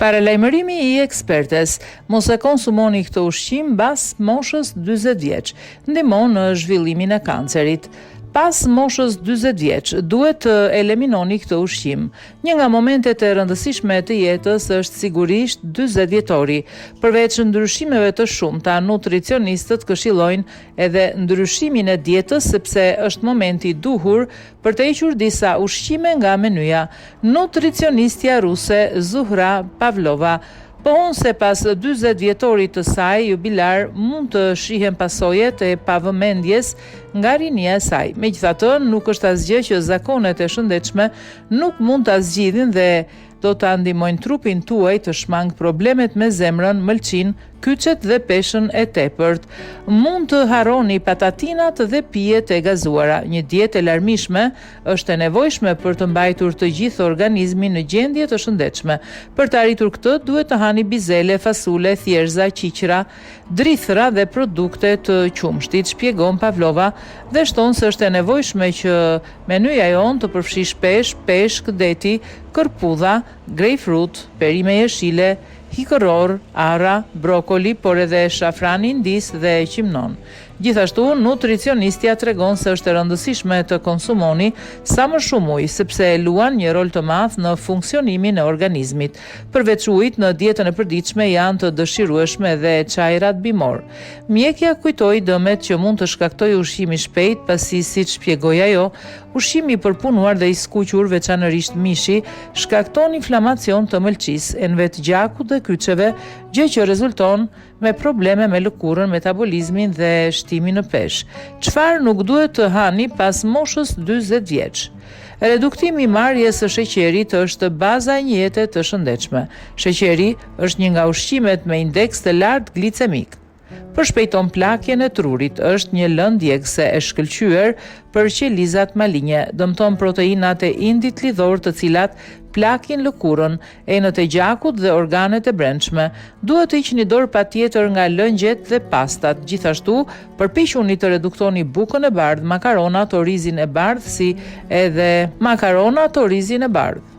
Paralajmërimi I ekspertes, mos e konsumoni këtë ushqim mbas moshës 40 vjeç, ndihmon në zhvillimin e kancerit. Pas moshës 40 vjeç, duhet të eliminoni këtë ushqim. Një nga momentet e rëndësishme të jetës është sigurisht 40 vjetori. Përveç ndryshimeve të shumta, nutricionistët këshillojnë edhe ndryshimin e dietës sepse është momenti I duhur për të hequr disa ushqime nga menyja. Nutricionistja ruse Zuhra Pavlova pohon se pas 40 vjetorit të saj jubilar mund të shihen pasojat e pavëmendjes nga rinia e saj. Megjithatë, nuk është asgjë që zakonet e shëndetshme nuk mund ta zgjidhin dhe do ta ndihmojnë trupin tuaj të shmang problemet me zemrën, mëlçin, kyçet dhe peshën e tepërt. Mund të harroni patatinat dhe pijet e gazuara. Një dietë e larmishme është e nevojshme për të mbajtur të gjithë organizmin në gjendje të shëndetshme. Për të arritur këtë, duhet të hani bizele, fasule, thjerza, qiqra, drithëra dhe produkte të qumshtit, shpjegon Pavlova dhe shton se është e nevojshme që menyja jonë të përfshijë peshk, deti, kërpudha, grejpfrut, perime jeshile, hikëror, arra, brokoli, por edhe shafran indis dhe qimnon. Gjithashtu, nutricionistja tregon se është e rëndësishme të konsumoni sa më shumë ujë, sepse luan një rol të madh në funksionimin e organizmit. Përveç ujit, në dietën e përditshme janë të dëshirueshme dhe çajrat bimor. Mjekja kujtoi dëmet që mund të shkaktojë ushqimi shpejt, pasi siç shpjegoi ajo, ushqimi I përpunuar dhe I skuqur, veçanërisht mishi, shkakton inflamacion të mëlçisë, enëve të gjakut dhe kyçeve, gjë që rezulton me probleme me lëkurën, metabolizmin dhe shtimin në peshë. Çfarë nuk duhet të hani pas moshës 40 vjeç? Reduktimi I marrjes së sheqerit është baza e një jete të shëndetshme. Sheqeri është një nga ushqimet me indeks të lartë glicemik. Përshpejton plakjen e trurit, është një lëndë djegëse e shkëlqyer për qelizat malinje, dëmton proteinat e indit lidhor të cilat plakin lëkurën, enët e gjakut dhe organet e brendshme. Duhet të hiqni dorë patjetër nga lëngjet dhe pastat. Gjithashtu, përpiquni të reduktoni bukën e bardhë, makaronat, orizin e bardhë si edhe makaronat, orizin e bardhë.